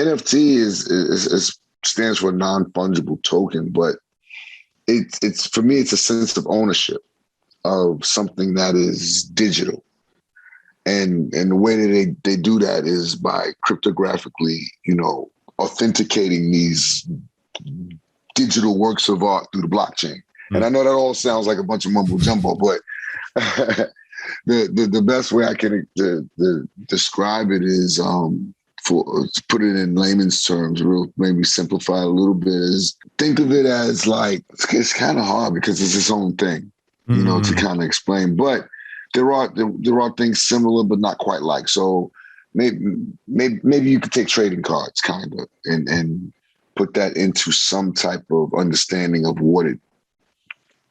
NFT is stands for non-fungible token, but it's for me, it's a sense of ownership of something that is digital. And the way that they do that is by cryptographically, authenticating these digital works of art through the blockchain. And I know that all sounds like a bunch of mumbo jumbo, but the best way I can describe it is to put it in layman's terms, maybe simplify it a little bit, is think of it as like, it's kind of hard because it's its own thing, to kind of explain. But there are things similar, but not quite like. So maybe you could take trading cards kind of and put that into some type of understanding of what it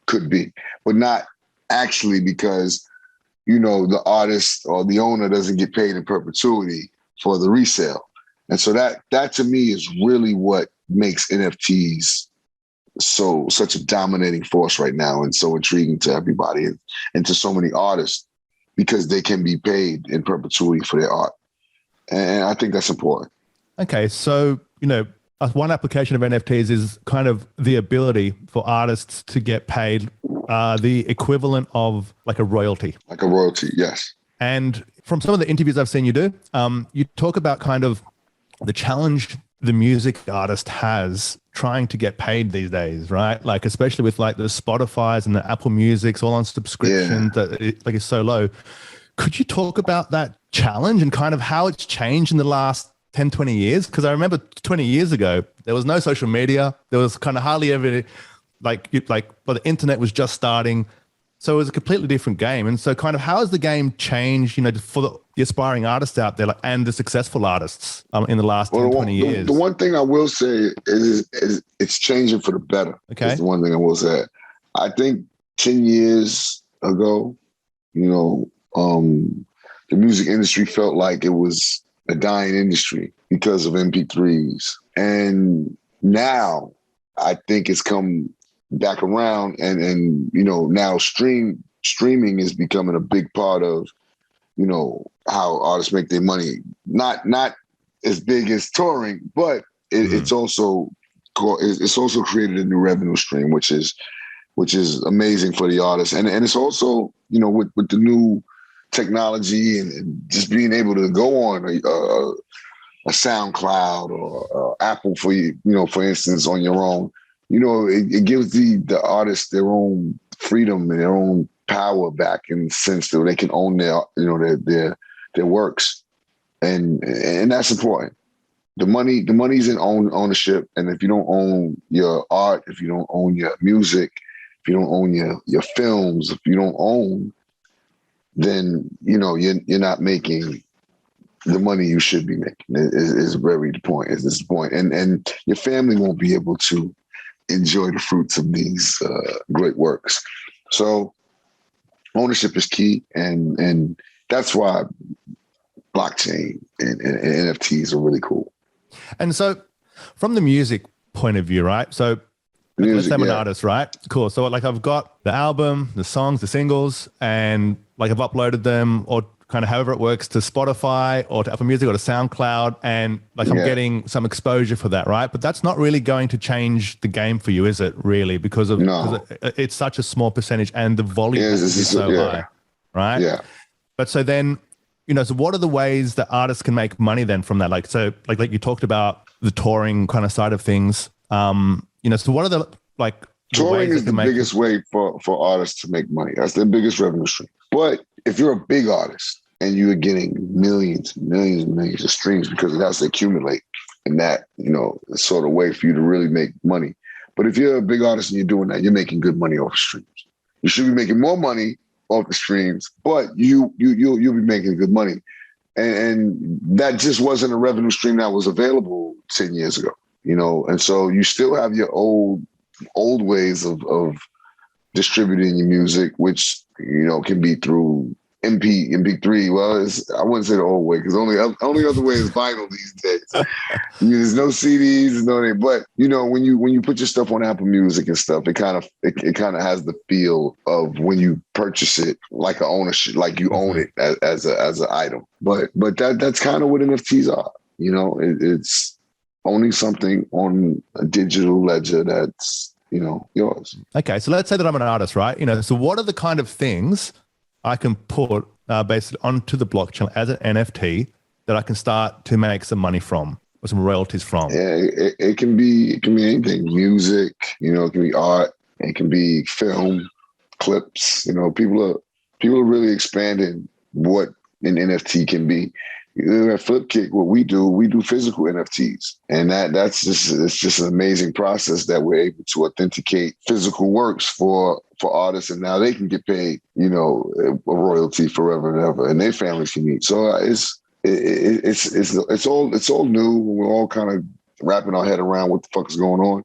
could be, but not actually, because, the artist or the owner doesn't get paid in perpetuity for the resale. And so that to me is really what makes NFTs such a dominating force right now and so intriguing to everybody and to so many artists, because they can be paid in perpetuity for their art. And I think that's important. Okay. So, one application of NFTs is kind of the ability for artists to get paid the equivalent of like a royalty. Like a royalty, yes. And from some of the interviews I've seen you do, you talk about kind of the challenge the music artist has trying to get paid these days, right? Like, especially with like the Spotify's and the Apple Music's all on subscription, that it's so low. Could you talk about that challenge and kind of how it's changed in the last 10, 20 years? Because I remember 20 years ago, there was no social media. There was kind of hardly ever but the internet was just starting. So it was a completely different game. And so kind of how has the game changed, for the aspiring artists out there and the successful artists in the last 10, 20 years? The one thing I will say is it's changing for the better. Okay. That's the one thing I will say. I think 10 years ago, the music industry felt like it was a dying industry because of MP3s. And now I think it's come back around and now streaming is becoming a big part of, how artists make their money. Not as big as touring, but it's also created a new revenue stream, which is amazing for the artists. And it's also, with the new technology and just being able to go on a SoundCloud or Apple for for instance, on your own, it gives the artists their own freedom and their own power back, in the sense that they can own their works, and that's important. The money's in ownership, and if you don't own your art, if you don't own your music, if you don't own your films, if you don't own, then you're not making the money you should be making. Is really the point. Is this the point? And your family won't be able to enjoy the fruits of these great works. So ownership is key, and that's why blockchain and NFTs are really cool. And so from the music point of view, right? So let's say I'm an artist, right? Cool. So like I've got the album, the songs, the singles, and like I've uploaded them, or kind of however it works, to Spotify or to Apple Music or to SoundCloud, and like I'm getting some exposure for that, right? But that's not really going to change the game for you, is it, really? Because it's such a small percentage and the volume is so high, right? Yeah. But so then, so what are the ways that artists can make money then from that? Like you talked about the touring kind of side of things. So what are the touring is the biggest way for artists to make money. That's their biggest revenue stream. But if you're a big artist and you're getting millions and millions and millions of streams, because it has to accumulate, and that, is sort of way for you to really make money. But if you're a big artist and you're doing that, you're making good money off the streams. You should be making more money off the streams, but you'll be making good money. And that just wasn't a revenue stream that was available 10 years ago, and so you still have your old ways of distributing your music, which, can be through MP3. Well, I wouldn't say the old way, because only other way is vinyl these days. There's no CDs, there's no anything. But when you put your stuff on Apple Music and stuff, it kind of has the feel of when you purchase it, like an ownership, like you own it as an item. But that's kind of what NFTs are. owning something on a digital ledger that's, yours. Okay, so let's say that I'm an artist, right? So what are the kind of things I can put basically onto the blockchain as an NFT that I can start to make some money from or some royalties from? Yeah, it can be anything. Music, it can be art, it can be film, clips. People are really expanding what an NFT can be. At Flipkick, what we do physical NFTs, and it's just an amazing process that we're able to authenticate physical works for artists, and now they can get paid, a royalty forever and ever, and their families can eat. So it's all new. We're all kind of wrapping our head around what the fuck is going on.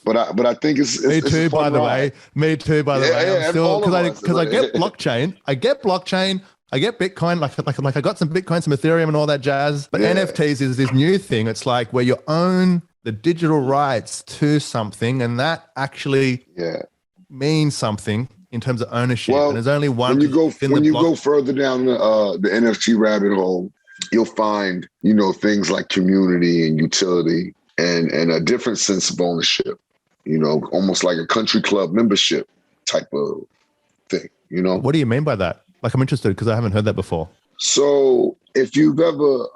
But I think it's Me too, by the way. Me too, by the way. Yeah, I'm still because I get blockchain. I get Bitcoin, like I got some Bitcoin, some Ethereum and all that jazz. But NFTs is this new thing. It's like where you own the digital rights to something, and that actually means something in terms of ownership. Well, and there's only one. When you go further down the NFT rabbit hole, you'll find, things like community and utility and a different sense of ownership, almost like a country club membership type of thing, What do you mean by that? Like, I'm interested because I haven't heard that before. So if you've ever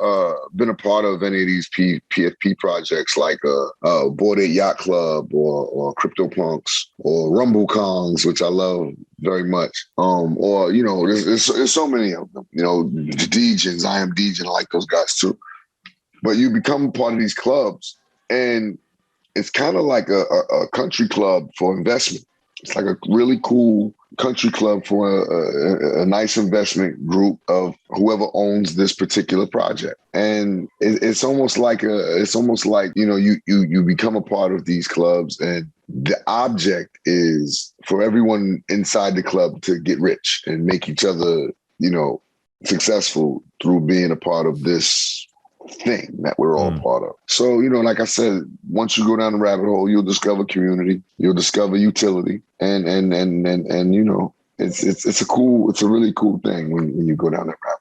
been a part of any of these PFP projects, like a Bored Ape Yacht Club or CryptoPunks or Rumble Kongs, which I love very much, or, there's so many of them, the Degens, I Am Degen, I like those guys too. But you become part of these clubs, and it's kind of like a country club for investment. It's like a really cool country club for a nice investment group of whoever owns this particular project. And it's almost like you become a part of these clubs, and the object is for everyone inside the club to get rich and make each other, successful through being a part of this thing that we're all part of. So, like I said, once you go down the rabbit hole, you'll discover community, you'll discover utility, and it's a really cool thing when you go down that rabbit